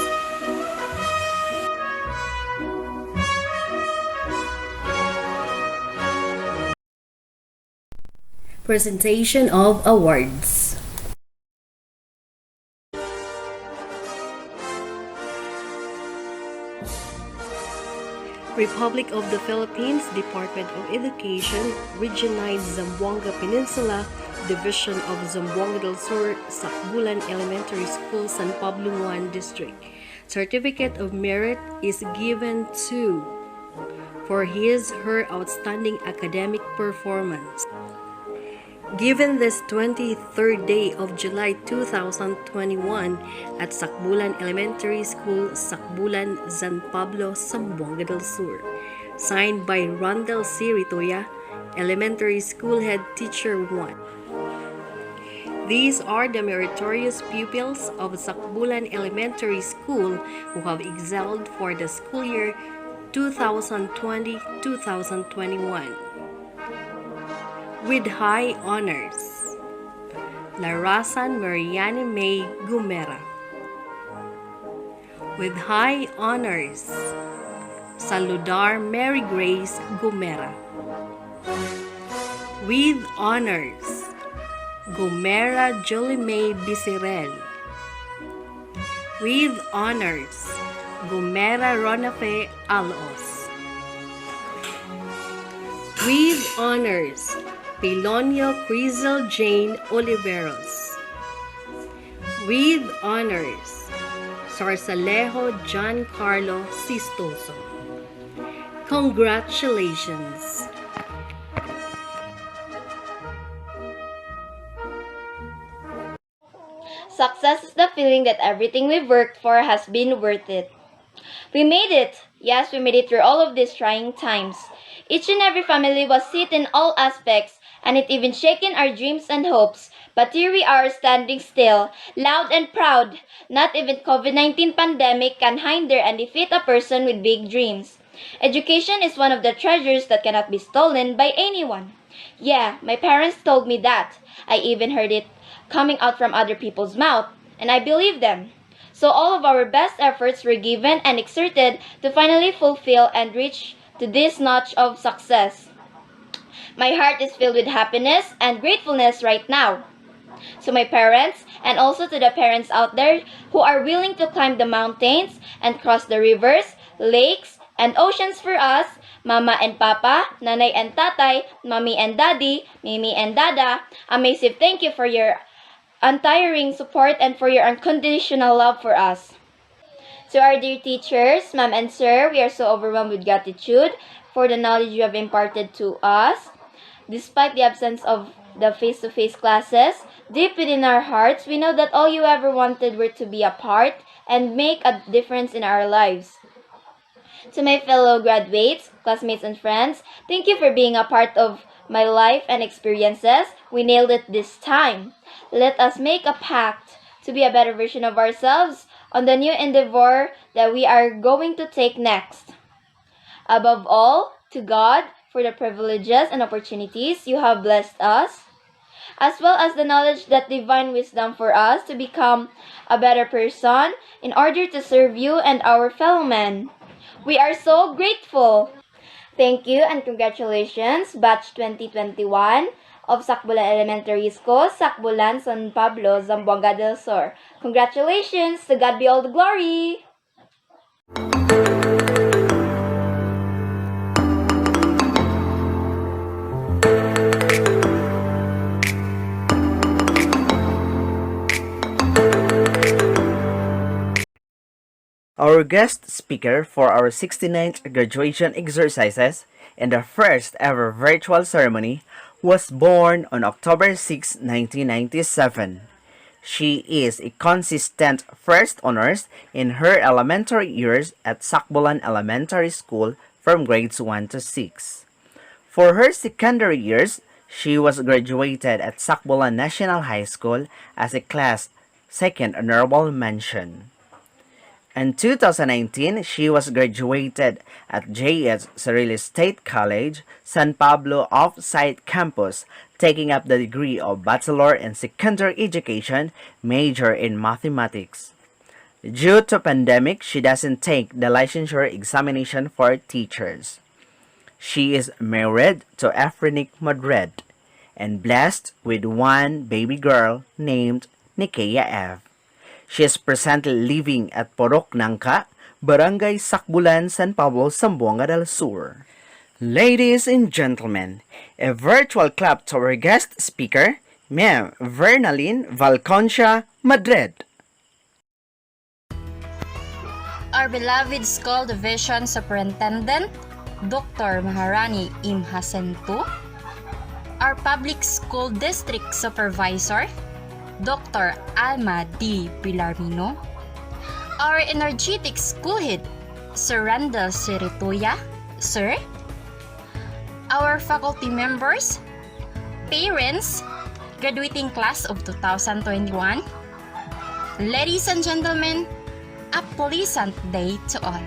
Presentation of awards. Republic of the Philippines, Department of Education, Regionalized Zamboanga Peninsula, Division of Zamboanga del Sur, SACBULAN Elementary School, San Pablo 1 District. Certificate of Merit is given to for his/her outstanding academic performance. Given this 23rd day of July 2021 at SACBULAN Elementary School, SACBULAN, San Pablo, Zamboanga del Sur. Signed by Rondel C. Ritoya, Elementary School Head Teacher 1. These are the meritorious pupils of SACBULAN Elementary School who have excelled for the school year 2020-2021. With high honors, Larasan Mariani May Gumera. With high honors, Saludar Mary Grace Gumera. With honors, Gomera Jolie May Biserel. With honors, Gomera Ronafe Alos. With honors, Pilonio Crizel Jane Oliveros. With honors, Sarsalejo Giancarlo Sistoso. Congratulations! Success is the feeling that everything we've worked for has been worth it. We made it! Yes, we made it through all of these trying times. Each and every family was hit in all aspects, and it even shaken our dreams and hopes. But here we are standing still, loud and proud. Not even COVID-19 pandemic can hinder and defeat a person with big dreams. Education is one of the treasures that cannot be stolen by anyone. Yeah, my parents told me that. I even heard it coming out from other people's mouth, and I believe them. So all of our best efforts were given and exerted to finally fulfill and reach to this notch of success. My heart is filled with happiness and gratefulness right now. To my parents and also to the parents out there who are willing to climb the mountains and cross the rivers, lakes, and oceans for us, Mama and Papa, Nanay and Tatay, Mommy and Daddy, Mimi and Dada, a massive thank you for your untiring support and for your unconditional love for us. To our dear teachers, ma'am and sir, we are so overwhelmed with gratitude for the knowledge you have imparted to us. Despite the absence of the face-to-face classes, deep within our hearts, we know that all you ever wanted were to be a part and make a difference in our lives. To my fellow graduates, classmates, and friends, thank you for being a part of my life and experiences. We nailed it this time. Let us make a pact to be a better version of ourselves on the new endeavor that we are going to take next. Above all, to God for the privileges and opportunities you have blessed us, as well as the knowledge that divine wisdom for us to become a better person in order to serve you and our fellow men. We are so grateful. Thank you and congratulations, Batch 2021 of SACBULAN Elementary School, SACBULAN, San Pablo, Zamboanga del Sur. Congratulations! To God be all the glory! Our guest speaker for our 69th graduation exercises and the first ever virtual ceremony was born on October 6, 1997. She is a consistent first honors in her elementary years at SACBULAN Elementary School from grades 1 to 6. For her secondary years, she was graduated at SACBULAN National High School as a class second honorable mention. In 2019, she was graduated at J.S. Cerrillo State College, San Pablo off-site campus, taking up the degree of Bachelor in Secondary Education, major in Mathematics. Due to pandemic, she doesn't take the licensure examination for teachers. She is married to Efrenic Madrid and blessed with one baby girl named Nikea F. She is presently living at Porok Nangka, Barangay SACBULAN, San Pablo, Zamboanga del Sur. Ladies and gentlemen, a virtual clap to our guest speaker, Ma'am Vernaline Valconcia Madrid. Our beloved School Division Superintendent, Dr. Maharani Im Hasentu. Our Public School District Supervisor, Dr. Alma D. Pilarmino, our energetic school head, Sir Randall Sirituya, Sir, our faculty members, parents, graduating class of 2021, ladies and gentlemen, a pleasant day to all.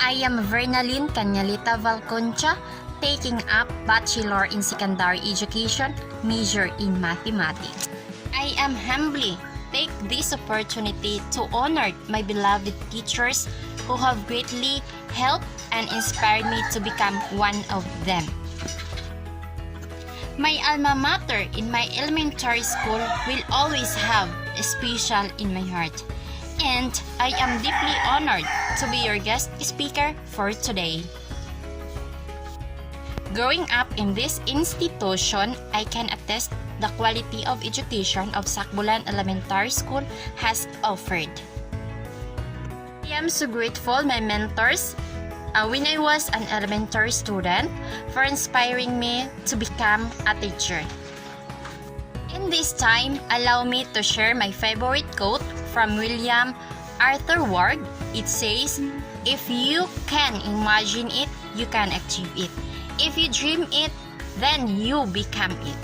I am Vernaline Canyalita Valconcha, taking up Bachelor in Secondary Education, major in Mathematics. I am humbly take this opportunity to honor my beloved teachers who have greatly helped and inspired me to become one of them. My alma mater in my elementary school will always have a special in my heart, and I am deeply honored to be your guest speaker for today. Growing up in this institution, I can attest the quality of education of SACBULAN Elementary School has offered. I am so grateful my mentors when I was an elementary student for inspiring me to become a teacher. In this time, allow me to share my favorite quote from William Arthur Ward. It says, "If you can imagine it, you can achieve it. If you dream it, then you become it."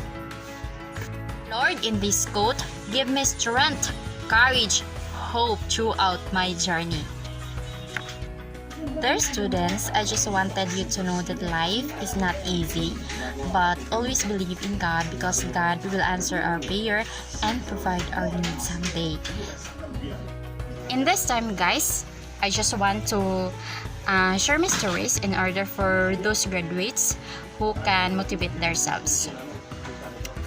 Lord, in this quote, give me strength, courage, hope throughout my journey. Dear students, I just wanted you to know that life is not easy, but always believe in God because God will answer our prayer and provide our needs someday. In this time, guys, I just want to share my stories in order for those graduates who can motivate themselves.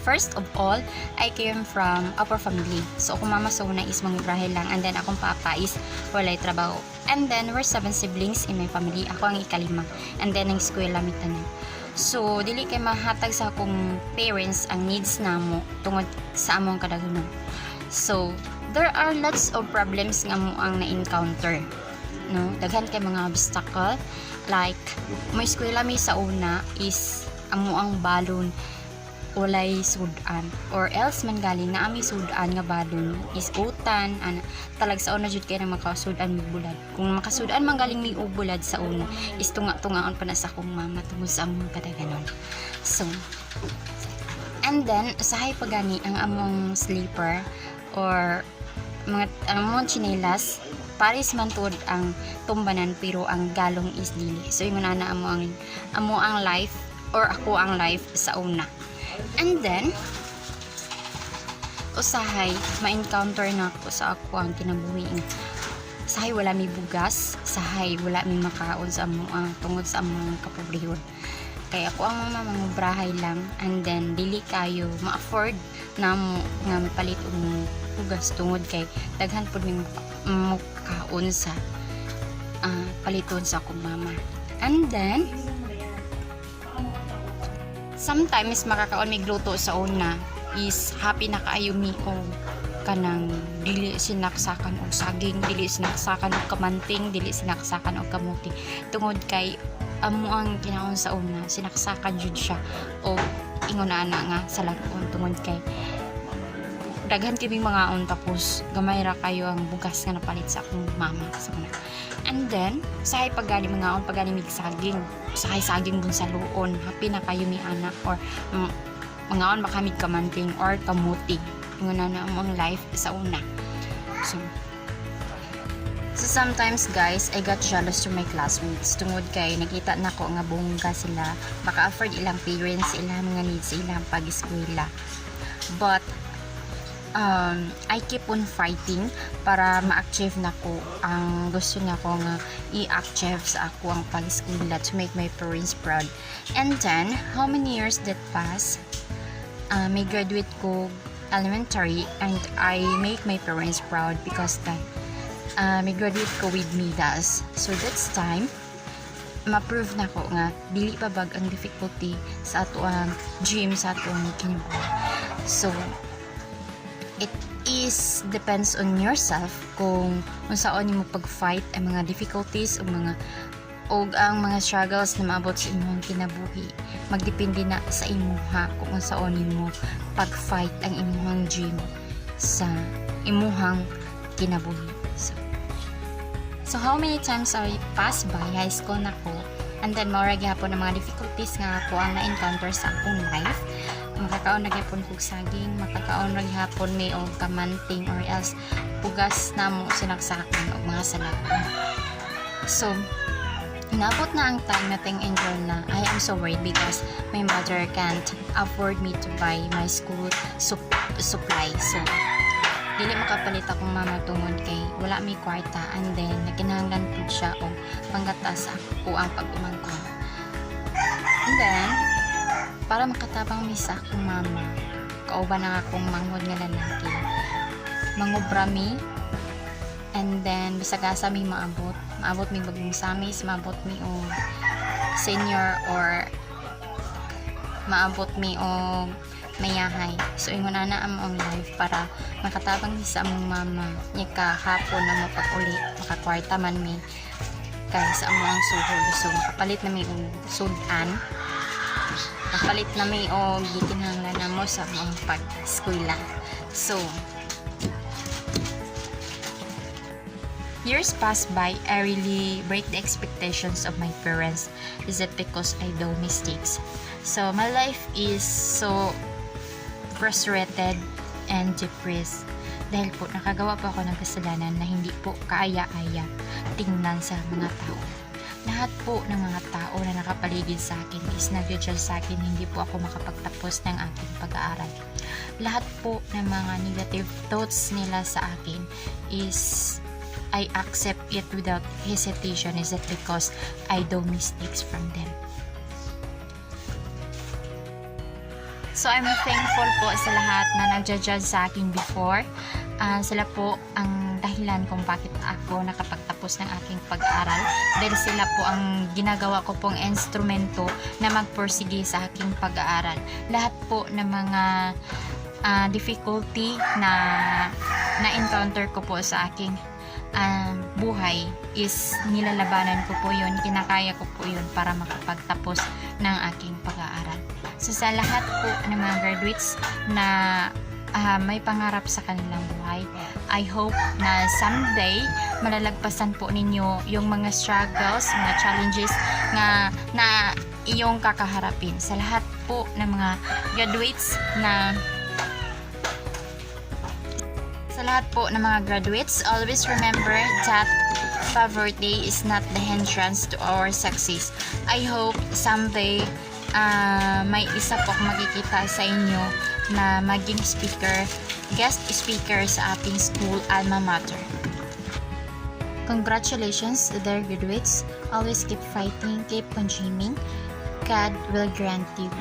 First of all, I came from a poor family. So, akong mama sa una is mangubrahe lang, and then akong papa is walay trabaho. And then, we're 7 siblings in my family. Ako ang ikalima. And then, ang eskwela mi tanan. So, dili kay mahatag sa akong parents ang needs namo tungod sa among kadaghanon. So, there are lots of problems nga mo ang na-encounter. No? Daghan kay mga obstacle. Like, may eskwela mi sa una is amo ang balon walay sudan, or else man galing na ami sudan nga balon is utan talag sa una jud kay na makasudan mi bulad. Kung makasudan man galing mi bulad sa una is tunga-tungaon pa na sa akong mama tungod sa among kadaganon. So, and then usahay pa gani ang among sleeper or mga among chinelas paris man tuod ang tumbanan pero ang galong is dili. So yung na amo ang life or ako ang life sa una. And then, usahay, ma-encounter na ako sa ako ang kinabuhi. Usahay, wala may bugas. Usahay, wala may makaon sa among tungod sa among kapobrehon. Kaya ako ang mangubrahay lang. And then, dili kayo ma-afford na mo nga mapalit og bugas tungod kay daghan pud may makaon sa paliton sa akong mama. And then, sometimes makakaon may gluto sa una is happy na kaayo mi o kanang dili sinaksakan og saging, dili sinaksakan og kamanting, dili sinaksakan og kamuti tungod kay amo ang kinaon sa una sinaksakan jud siya o ingon ana nga sa lagon tungod kay daghan kini mga on tapos gamay ra kayo ang bugas nga napalit sa akong mama sa una. And then, sahay pagani mga on pagani mig saging. Sahay saging bun sa luon. Happy na kayo mi anak or mga on makamig kamanting or kamuti. Ingon na ang life sa una. So sometimes guys, I got jealous to my classmates. Tungod kay nakita na ko nga bongga sila. Maka-afford ilang parents, ilang mga needs, ilang pag-eskwela. But I keep on fighting para ma-achieve na ko ang gusto niya ko nga i-achieve sa ako ang pag-eskwela to make my parents proud. And then, how many years that pass? May graduate ko elementary and I make my parents proud because that may graduate ko with Midas. So that's time ma-prove na ko nga dili pa bag ang difficulty sa ato ang dream sa ato ang kinabuhi. So it is depends on yourself kung unsaon nimo pag-fight ang mga difficulties o ang mga struggles na maabot sa imong kinabuhi. Magdepende na sa imuha kung unsaon nimo pag-fight ang imong dream sa imuhang kinabuhi. So how many times I pass by high school na ko and then maura gyapon ang mga difficulties nga ako ang na-encounter sa akong life. Makakaon na gyapon kog saging, makakaon ra gyapon may og kamanting or else pugas na mo sinaksakan og mga salakon. So inabot na ang time na ting enjoy na. I am so worried because my mother can't afford me to buy my school supply. So dili makapalit akong mama tungod kay wala may kwarta and then nakinahanglan pud siya og panggatas ako ang pag-umangkon. And then para makatabang mi sa akong mama, kauban na akong manghod nga lalaki. Mangobra mi and then bisagasa mi maabot mi bagong samis, maabot mi og senior or maabot mi og mayahay. So ingon ana ang live para makatabang sa among mama. Nya kahapon na mapag-uli makakwarta man mi kay sa among suhol. So makapalit na mi og sudan. Makapalit na mi og gikinahanglan namo sa among pag-eskwela. So years pass by, I really break the expectations of my parents. Is it because I do mistakes? So my life is so frustrated and depressed dahil po nakagawa po ako ng kasalanan na hindi po kaaya-aya tingnan sa mga tao. Lahat po ng mga tao na nakapaligid sa akin is nag-judge sa akin, hindi po ako makapagtapos ng aking pag-aaral. Lahat po ng mga negative thoughts nila sa akin is I accept it without hesitation. Is it because I do mistakes from them? So I'm thankful po sa lahat na nagja-judge sa akin before. Sila po ang dahilan kung bakit ako nakapagtapos ng aking pag-aaral. Dahil sila po ang ginagawa ko pong instrumento na magpursige sa aking pag-aaral. Lahat po ng mga difficulty na encounter ko po sa aking buhay is nilalabanan ko po yun, kinakaya ko po yun para makapagtapos ng aking pag-aaral. So sa lahat po ng mga graduates na may pangarap sa kanilang buhay, I hope na someday malalagpasan po ninyo yung mga struggles, mga challenges na iyong kakaharapin. Sa lahat po ng mga graduates always remember that poverty is not the hindrance to our success. I hope someday may isa po akong makikita sa inyo na maging guest speaker sa ating school alma mater. Congratulations to their graduates. Always keep fighting, keep on dreaming. God will grant you.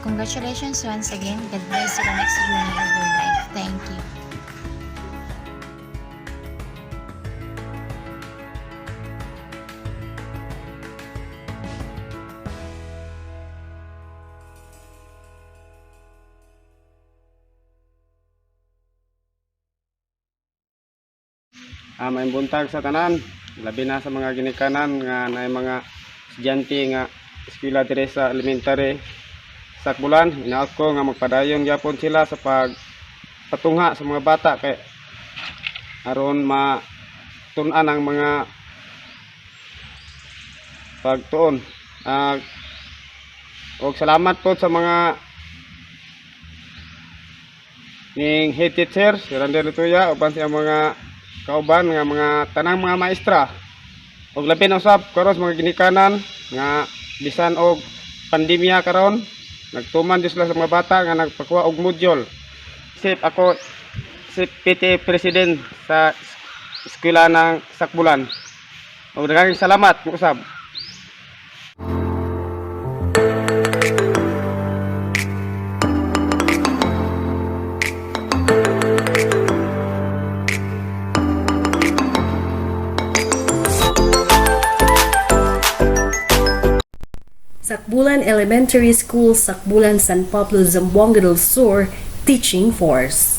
Congratulations once again. God bless you the next journey of your life. Thank you. May buntag sa tanan, labi na sa mga ginikanan nga na mga estudyante nga eskwela dire sa elementary SACBULAN. Inaot ko nga magpadayon gyapon sila sa pagpatungha sa mga bata kay aron matun-an ang mga pagtuon. Og salamat po sa mga ning head teacher, si Randel Lutuya, uban sa mga kauban nga mga tanang mga maestra. Og labi na usab karon sa mga ginikanan nga bisan og pandemya karon, nagtuman sila sa mga bata nga nagpakuha og module. Ako si PT President sa eskwela ng SACBULAN. Og daghang salamat mo usab. SACBULAN Elementary School, SACBULAN San Pablo, Zamboanga del Sur Teaching Force.